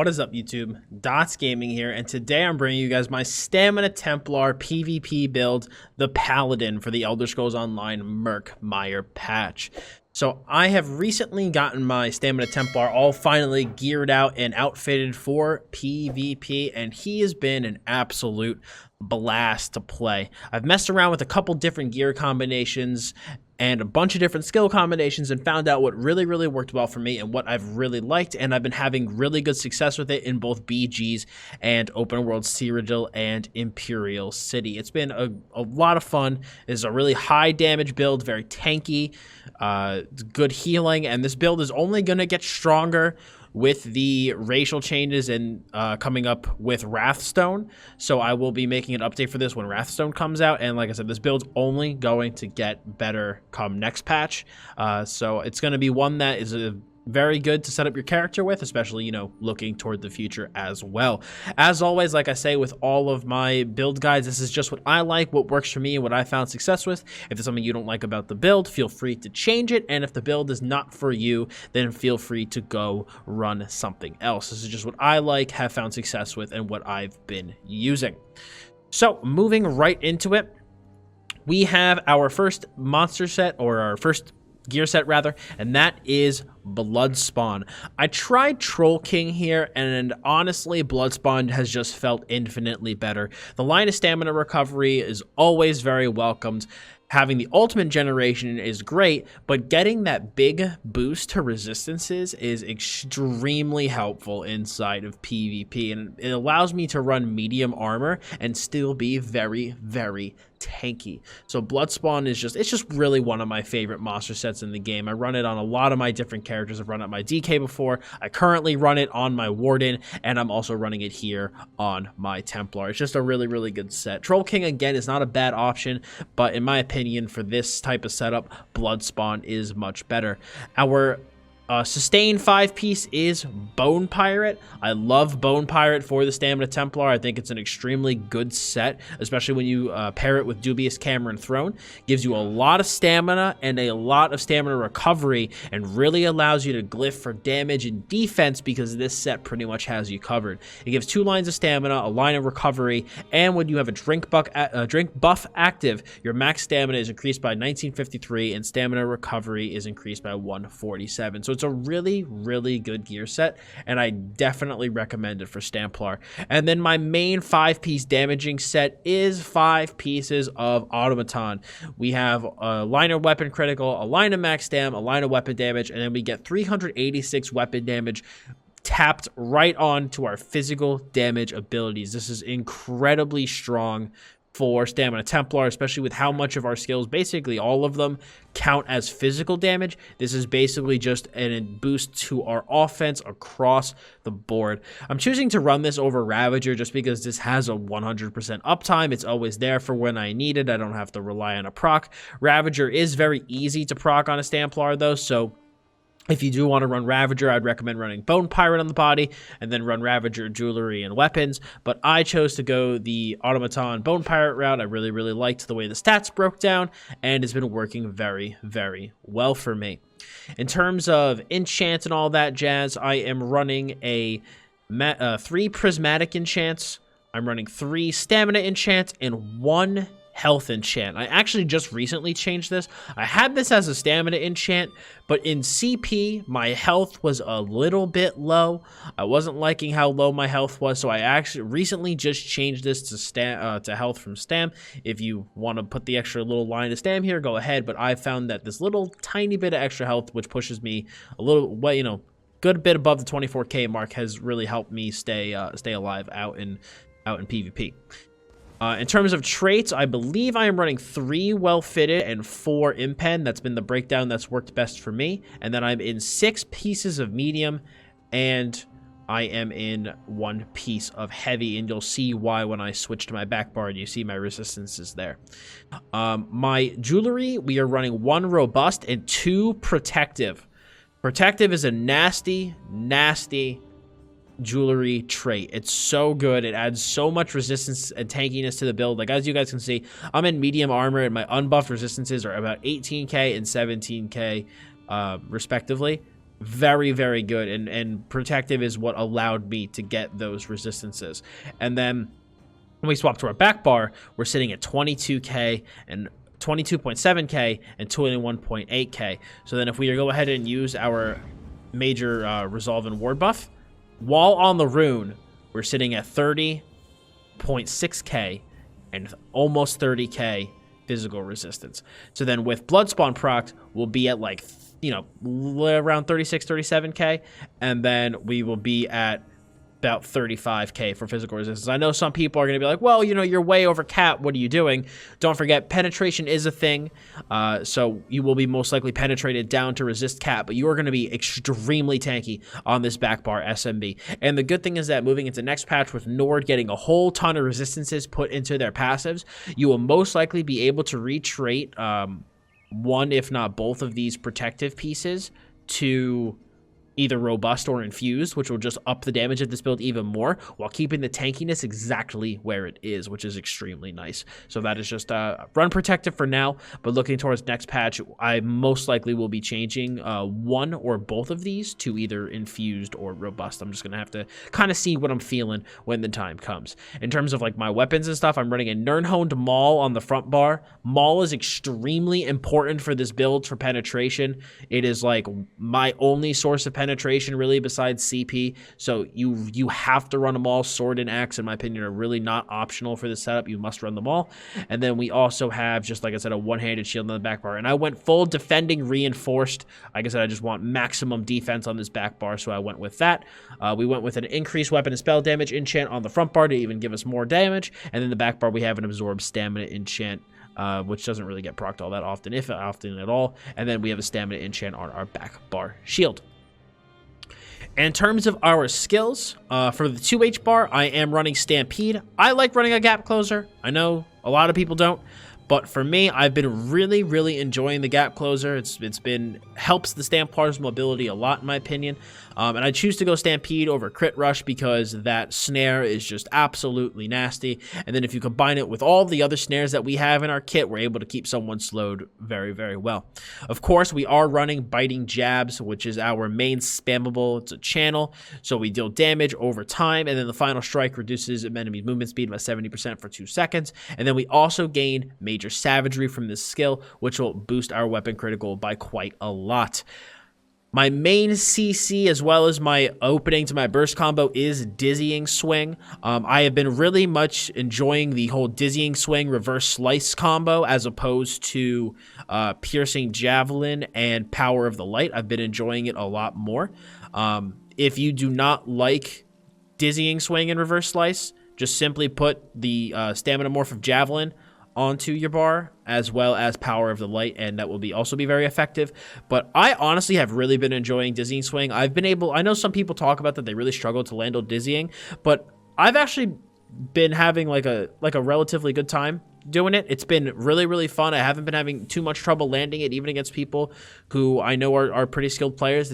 What is up, YouTube? Dots Gaming here, and today I'm bringing you guys my Stamina Templar PvP build, the Paladin, for the Elder Scrolls Online Murkmire patch. So I have recently gotten my Stamina Templar all finally geared out and outfitted for PvP, and he has been an absolute blast to play. I've messed around with a couple different gear combinations and a bunch of different skill combinations and found out what really worked well for me and what I've really liked, and I've been having really good success with it in both BGs and open world Cyrodiil and Imperial City. It's been a lot of fun. It's a really high damage build, very tanky, good healing, and this build is only going to get stronger with the racial changes and coming up with Wrathstone. So I will be making an update for this when Wrathstone comes out. And like I said, this build's only going to get better come next patch. So it's going to be one that is very good to set up your character with, especially, you know, looking toward the future as well. As always, like I say with all of my build guides, this is just what I like, what works for me, and what I found success with. If there's something you don't like about the build, feel free to change it, and if the build is not for you, then feel free to go run something else. This is just what I like, have found success with, and what I've been using. So, moving right into it, we have our first monster set, or our first gear set rather, and that is Bloodspawn. I tried Troll King here, and honestly, Bloodspawn has just felt infinitely better. The line of stamina recovery is always very welcomed. Having the ultimate generation is great, but getting that big boost to resistances is extremely helpful inside of PvP, and it allows me to run medium armor and still be very tanky. So Bloodspawn is it's just really one of my favorite monster sets in the game. I run it on a lot of my different characters. I've run it on my DK before. I currently run it on my Warden, and I'm also running it here on my Templar. It's just a really good set. Troll King, again, is not a bad option, but in my opinion, for this type of setup, Bloodspawn is much better. Our sustain 5-piece is Bone Pirate. I love Bone Pirate for the Stamina Templar. I think it's an extremely good set, especially when you pair it with Dubious Cameron Throne. Gives you a lot of stamina and a lot of stamina recovery, and really allows you to glyph for damage and defense, because this set pretty much has you covered. It gives 2 lines of stamina, a line of recovery, and when you have a drink buff active, your max stamina is increased by 1953 and stamina recovery is increased by 147. So it's a really good gear set, and I definitely recommend it for Stamplar. And then my main 5-piece damaging set is 5 pieces of Automaton. We have a line of weapon critical, a line of max stam, a line of weapon damage, and then we get 386 weapon damage tapped right on to our physical damage abilities. This is incredibly strong for Stamina Templar, especially with how much of our skills, basically all of them, count as physical damage. This is basically just a boost to our offense across the board. I'm choosing to run this over Ravager just because this has a 100% uptime. It's always there for when I need it. I don't have to rely on a proc. Ravager is very easy to proc on a Stamplar though, so if you do want to run Ravager, I'd recommend running Bone Pirate on the body and then run Ravager, Jewelry, and Weapons. But I chose to go the Automaton Bone Pirate route. I really liked the way the stats broke down, and it's been working very well for me. In terms of enchants and all that jazz, I am running 3 Prismatic enchants. I'm running 3 Stamina enchants and 1 health enchant. I actually just recently changed this. I had this as a stamina enchant, but in CP, my health was a little bit low. I wasn't liking how low my health was, so I actually recently just changed this to health from stam. If you want to put the extra little line of stam here, go ahead, but I found that this little tiny bit of extra health, which pushes me a little, well, you know, good bit above the 24k mark, has really helped me stay alive out in PvP. In terms of traits, I believe I am running 3 well-fitted and 4 impen. That's been the breakdown that's worked best for me. And then I'm in 6 pieces of medium, and I am in 1 piece of heavy. And you'll see why when I switch to my back bar, and you see my resistances there. My jewelry, we are running 1 robust and 2 protective. Protective is a nasty jewelry trait. It's so good. It adds so much resistance and tankiness to the build. Like, as you guys can see, I'm in medium armor, and my unbuffed resistances are about 18k and 17k respectively. very, very good, and protective is what allowed me to get those resistances. And then when we swap to our back bar, we're sitting at 22k and 22.7k and 21.8k. So then if we go ahead and use our major resolve and ward buff, while on the rune, we're sitting at 30.6k and almost 30k physical resistance. So then with Bloodspawn proc, we'll be at like, you know, around 36, 37k, and then we will be at about 35k for physical resistance. I know some people are going to be like, well, you know, you're way over cap. What are you doing? Don't forget, penetration is a thing. So you will be most likely penetrated down to resist cap, but you are going to be extremely tanky on this back bar SMB. And the good thing is that moving into next patch with Nord getting a whole ton of resistances put into their passives, you will most likely be able to retrait one, if not both of these protective pieces to either robust or infused, which will just up the damage of this build even more while keeping the tankiness exactly where it is, which is extremely nice. So that is just run protective for now, but looking towards next patch, I most likely will be changing one or both of these to either infused or robust. I'm just gonna have to kind of see what I'm feeling when the time comes. In terms of like my weapons and stuff, I'm running a Nirnhoned Maul on the front bar. Maul is extremely important for this build for penetration. It is like my only source of penetration really besides CP, so you have to run them all. Sword and axe, in my opinion, are really not optional for this setup. You must run them all. And then we also have, just like I said, a one-handed shield on the back bar, and I went full defending reinforced. Like I said, I just want maximum defense on this back bar, so I went with that. We went with an increased weapon and spell damage enchant on the front bar to even give us more damage, and then the back bar we have an absorb stamina enchant, which doesn't really get procced all that often, if often at all. And then we have a stamina enchant on our back bar shield. In terms of our skills, for the 2H bar, I am running Stampede. I like running a gap closer. I know a lot of people don't, but for me, I've been really enjoying the gap closer. It's been helps the Stamplar's mobility a lot, in my opinion. And I choose to go Stampede over Crit Rush because that snare is just absolutely nasty. And then if you combine it with all the other snares that we have in our kit, we're able to keep someone slowed very well. Of course, we are running Biting Jabs, which is our main spammable. It's a channel, so we deal damage over time. And then the Final Strike reduces enemy's movement speed by 70% for 2 seconds. And then we also gain Major Savagery from this skill, which will boost our weapon critical by quite a lot. My main CC, as well as my opening to my burst combo, is Dizzying Swing. I have been really much enjoying the whole Dizzying Swing reverse slice combo as opposed to Piercing Javelin and Power of the Light. I've been enjoying it a lot more. If you do not like Dizzying Swing and reverse slice, just simply put the Stamina Morph of Javelin onto your bar, as well as Power of the Light, and that will also be very effective. But I honestly have really been enjoying Dizzying Swing. I know some people talk about that they really struggle to land on dizzying, but I've actually been having like a relatively good time doing it. It's been really fun. I haven't been having too much trouble landing it, even against people who I know are pretty skilled players.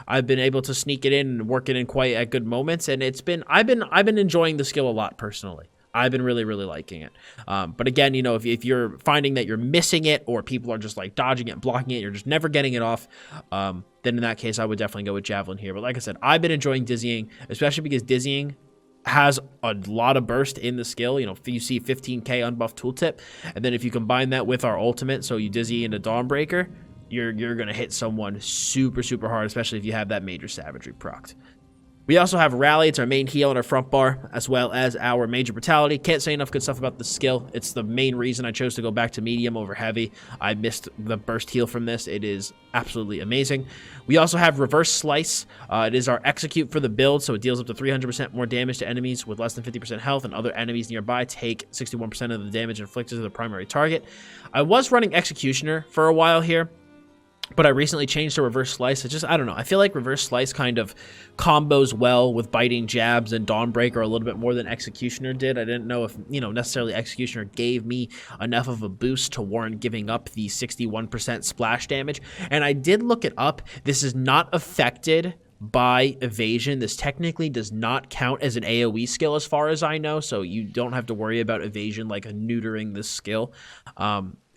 I've been able to sneak it in and work it in quite at good moments, and I've been enjoying the skill a lot personally. I've been really liking it. But again, you know, if you're finding that you're missing it, or people are just like dodging it and blocking it, you're just never getting it off, then in that case, I would definitely go with Javelin here. But like I said, I've been enjoying Dizzying, especially because Dizzying has a lot of burst in the skill. You know, you see 15k unbuffed tooltip, and then if you combine that with our ultimate, so you Dizzy into Dawnbreaker, you're going to hit someone super hard, especially if you have that Major Savagery procced. We also have Rally. It's our main heal on our front bar, as well as our Major Brutality. Can't say enough good stuff about the skill. It's the main reason I chose to go back to medium over heavy. I missed the burst heal from this. It is absolutely amazing. We also have Reverse Slice. It is our execute for the build, so it deals up to 300% more damage to enemies with less than 50% health, and other enemies nearby take 61% of the damage inflicted to the primary target. I was running Executioner for a while here, but I recently changed to Reverse Slice. I don't know. I feel like Reverse Slice kind of combos well with Biting Jabs and Dawnbreaker a little bit more than Executioner did. I didn't know if, you know, necessarily Executioner gave me enough of a boost to warrant giving up the 61% splash damage. And I did look it up. This is not affected by evasion. This technically does not count as an AoE skill as far as I know, so you don't have to worry about evasion like neutering this skill.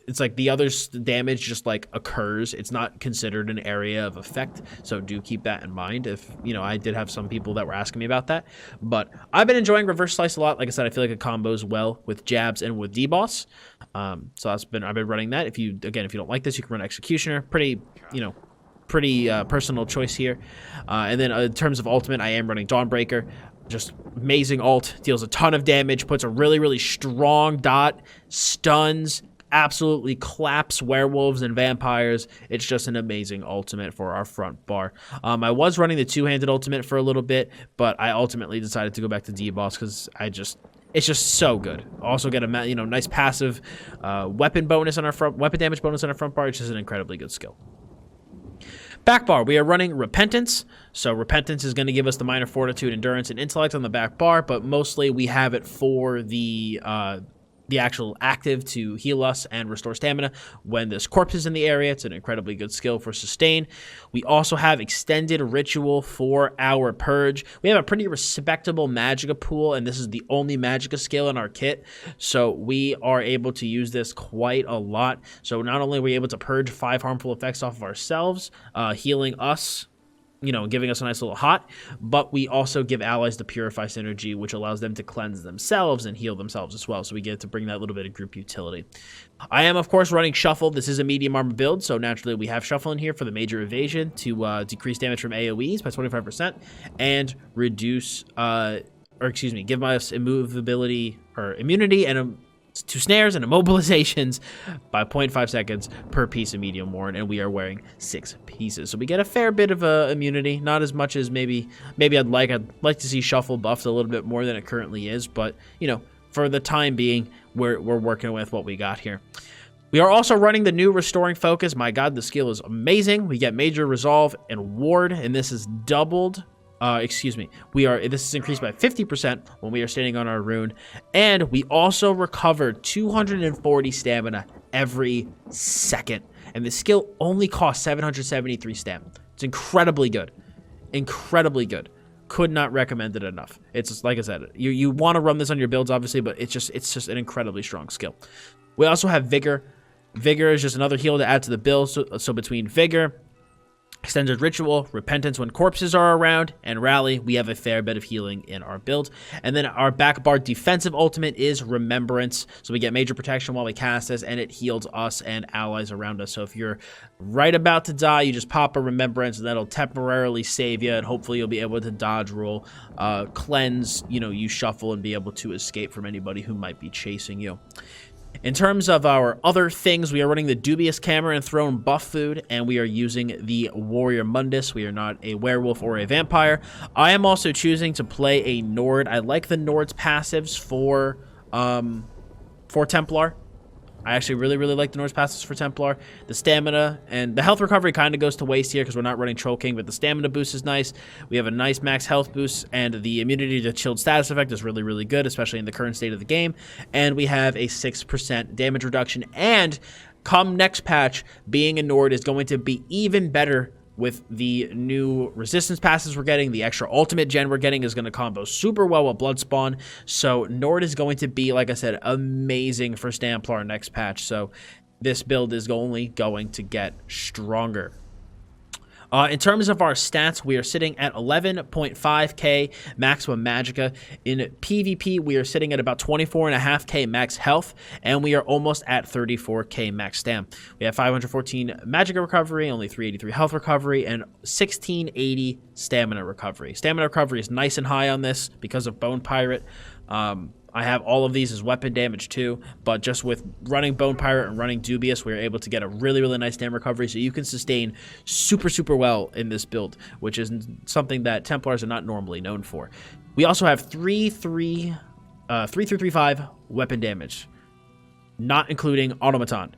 it's like the other damage just like occurs. It's not considered an area of effect, so do keep that in mind. If you know, I did have some people that were asking me about that, but I've been enjoying Reverse Slice a lot. Like I said, I feel like it combos well with jabs and with D-Boss. So I've been running that. If you don't like this, you can run Executioner. Pretty personal choice here. And then in terms of ultimate, I am running Dawnbreaker. Just amazing ult, deals a ton of damage, puts a really, really strong dot, stuns, absolutely claps werewolves and vampires. It's just an amazing ultimate for our front bar. I was running the two-handed ultimate for a little bit, but I ultimately decided to go back to D-Boss because it's just so good. Also get a nice passive weapon damage bonus on our front bar, which is an incredibly good skill. Back bar, we are running Repentance. So Repentance is going to give us the minor fortitude, endurance, and intellect on the back bar, but mostly we have it for the actual active to heal us and restore stamina when this corpse is in the area. It's an incredibly good skill for sustain. We also have extended ritual for our purge. We have a pretty respectable magicka pool, and this is the only magicka skill in our kit, so we are able to use this quite a lot. So not only are we able to purge 5 harmful effects off of ourselves, healing us, giving us a nice little hot, but we also give allies the Purify synergy, which allows them to cleanse themselves and heal themselves as well. So we get to bring that little bit of group utility. I am, of course, running Shuffle. This is a medium armor build, so naturally we have Shuffle in here for the major evasion to decrease damage from AoEs by 25% and reduce, give us immovability or immunity and to snares and immobilizations by 0.5 seconds per piece of medium worn, and we are wearing 6 pieces, so we get a fair bit of immunity. Not as much as maybe I'd like to see Shuffle buffed a little bit more than it currently is, but for the time being, we're working with what we got here. We are also running the new Restoring Focus. My god, the skill is amazing. We get Major Resolve and Ward, and this is doubled. This is increased by 50% when we are standing on our rune, and we also recover 240 stamina every second, and the skill only costs 773 stamina. It's incredibly good. Could not recommend it enough. It's just, like I said, you want to run this on your builds, obviously, but it's just an incredibly strong skill. We also have Vigor. Vigor is just another heal to add to the build, so between Vigor, Extended Ritual, Repentance when corpses are around, and Rally, we have a fair bit of healing in our build. And then our back bar defensive ultimate is Remembrance, so we get major protection while we cast this, and it heals us and allies around us. So if you're right about to die, you just pop a Remembrance, and that'll temporarily save you, and hopefully you'll be able to dodge roll, cleanse, you shuffle, and be able to escape from anybody who might be chasing you. In terms of our other things, we are running the Dubious Camera and Throne buff food, and we are using the Warrior Mundus. We are not a werewolf or a vampire. I am also choosing to play a Nord. I like the Nord's passives for Templar. I actually really like the Nord's passives for Templar. The stamina and the health recovery kind of goes to waste here because we're not running Troll King, but the stamina boost is nice. We have a nice max health boost, and the immunity to chilled status effect is really good, especially in the current state of the game. And we have a 6% damage reduction, and come next patch, being a Nord is going to be even better with the new resistance passes we're getting. The extra ultimate gen we're getting is going to combo super well with Bloodspawn. So Nord is going to be, like I said, amazing for Stamplar next patch. So this build is only going to get stronger. In terms of our stats, we are sitting at 11.5k maximum magicka. In PvP, we are sitting at about 24.5k max health, and we are almost at 34k max stam. We have 514 magicka recovery, only 383 health recovery, and 1680 stamina recovery. Stamina recovery is nice and high on this because of Bone Pirate. I have all of these as weapon damage too, but just with running Bone Pirate and running Dubious, we are able to get a really nice stamina recovery, so you can sustain super well in this build, which is something that Templars are not normally known for. We also have 3-3-5 weapon damage, not including Automaton.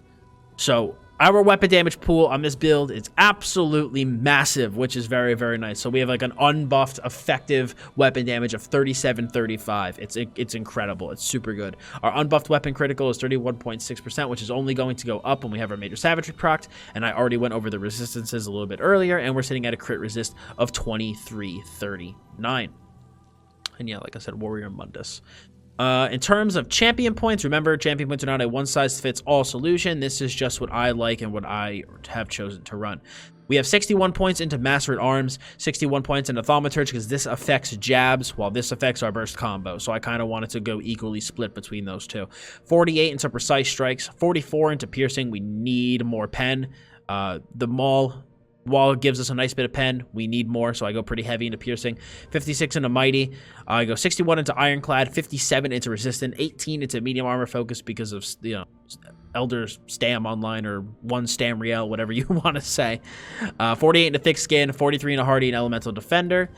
So our weapon damage pool on this build is absolutely massive, which is very nice. So we have like an unbuffed effective weapon damage of 3735. It's incredible. It's super good. Our unbuffed weapon critical is 31.6%, which is only going to go up when we have our major savagery procced. And I already went over the resistances a little bit earlier, and we're sitting at a crit resist of 2339. And yeah, like I said, Warrior Mundus. In terms of champion points, remember, champion points are not a one-size-fits-all solution. This is just what I like and what I have chosen to run. We have 61 points into Master at Arms, 61 points into Thaumaturge, because this affects jabs, while this affects our burst combo. So I kind of wanted to go equally split between those two. 48 into Precise Strikes, 44 into Piercing. We need more pen. The Maul... While it gives us a nice bit of pen, we need more, so I go pretty heavy into Piercing. 56 into Mighty. I go 61 into Ironclad, 57 into Resistant, 18 into Medium Armor Focus because of, you know, Elder Stam Online, or one Stam Riel, whatever you want to say. 48 into Thick Skin, 43 into Hardy and Elemental Defender.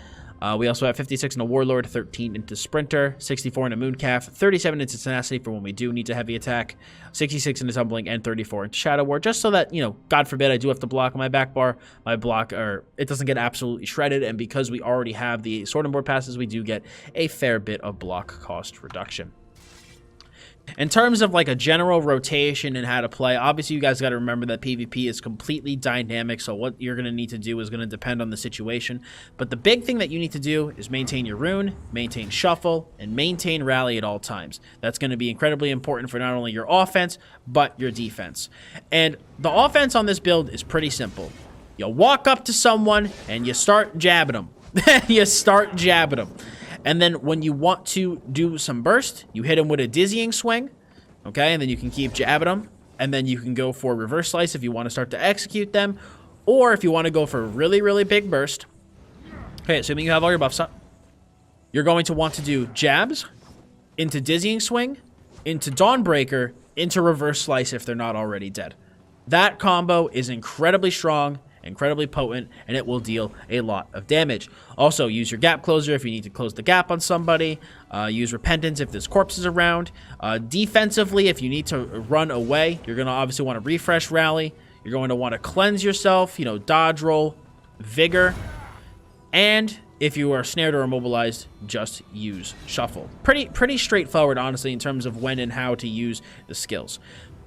We also have 56 into Warlord, 13 into Sprinter, 64 into Mooncalf, 37 into Tenacity for when we do need to heavy attack, 66 into Tumbling, and 34 into Shadow War, just so that, you know, God forbid I do have to block my back bar, my block, or it doesn't get absolutely shredded, and because we already have the Sword and Board passes, we do get a fair bit of block cost reduction. In terms of like a general rotation and how to play, obviously you guys got to remember that PvP is completely dynamic, so what you're going to need to do is going to depend on the situation. But the big thing that you need to do is maintain your rune, maintain shuffle, and maintain rally at all times. That's going to be incredibly important for not only your offense, but your defense. And the offense on this build is pretty simple. You walk up to someone and you start jabbing them. You start jabbing them. And then when you want to do some burst, you hit them with a dizzying swing, okay? And then you can keep jabbing them. And then you can go for reverse slice if you want to start to execute them. Or if you want to go for a really, really big burst. Okay, assuming you have all your buffs up. You're going to want to do jabs, into dizzying swing, into Dawnbreaker, into reverse slice if they're not already dead. That combo is incredibly strong, incredibly potent, and it will deal a lot of damage. Also, use your gap closer if you need to close the gap on somebody. Use Repentance if there's corpses around. Defensively, if you need to run away, you're going to obviously want to refresh rally. You're going to want to cleanse yourself, you know, dodge roll, vigor. And if you are snared or immobilized, just use shuffle. Pretty straightforward, honestly, in terms of when and how to use the skills.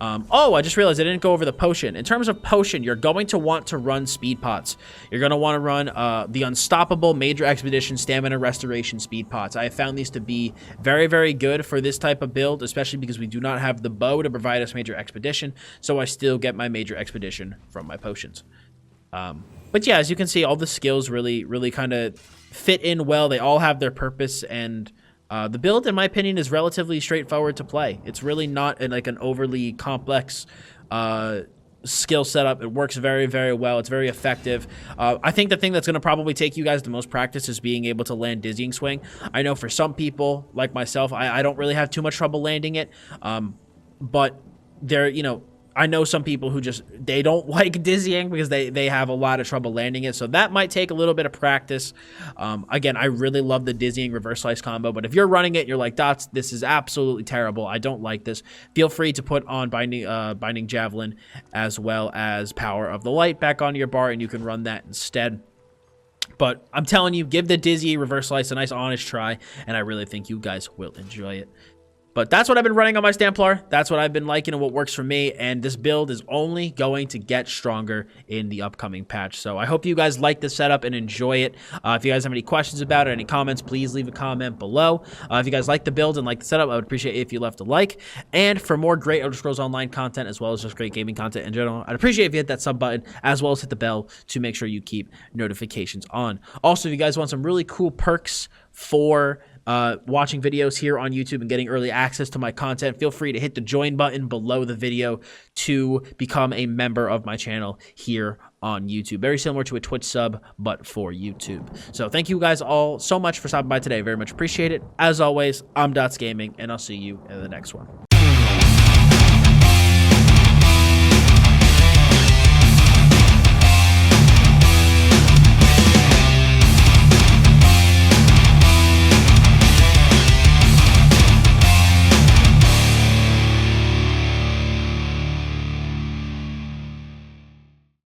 Oh, I just realized I didn't go over the potion. In terms of potion, you're going to want to run speed pots. You're going to want to run the Unstoppable Major Expedition Stamina Restoration speed pots. I have found these to be very, very good for this type of build, especially because we do not have the bow to provide us Major Expedition, so I still get my Major Expedition from my potions. But yeah, as you can see, all the skills really kind of fit in well. They all have their purpose, and the build, in my opinion, is relatively straightforward to play. It's really not like an overly complex skill setup. It works very, very well. It's very effective. I think the thing that's going to probably take you guys the most practice is being able to land Dizzying Swing. I know for some people, like myself, I don't really have too much trouble landing it. But there, you know, I know some people who just, they don't like dizzying because they have a lot of trouble landing it. So that might take a little bit of practice. Again, I really love the dizzying reverse slice combo, but if you're running it, you're like, Dots, this is absolutely terrible. I don't like this. Feel free to put on Binding Javelin as well as Power of the Light back onto your bar, and you can run that instead. But I'm telling you, give the dizzy reverse slice a nice honest try, and I really think you guys will enjoy it. But that's what I've been running on my Stamplar. That's what I've been liking and what works for me. And this build is only going to get stronger in the upcoming patch. So I hope you guys like this setup and enjoy it. If you guys have any questions about it, any comments, please leave a comment below. If you guys like the build and like the setup, I would appreciate it if you left a like. And for more great Elder Scrolls Online content, as well as just great gaming content in general, I'd appreciate if you hit that sub button, as well as hit the bell to make sure you keep notifications on. Also, if you guys want some really cool perks for watching videos here on YouTube and getting early access to my content, feel free to hit the join button below the video to become a member of my channel here on YouTube. Very similar to a Twitch sub, but for YouTube. So thank you guys all so much for stopping by today. Very much appreciate it. As always, I'm Dots Gaming, and I'll see you in the next one.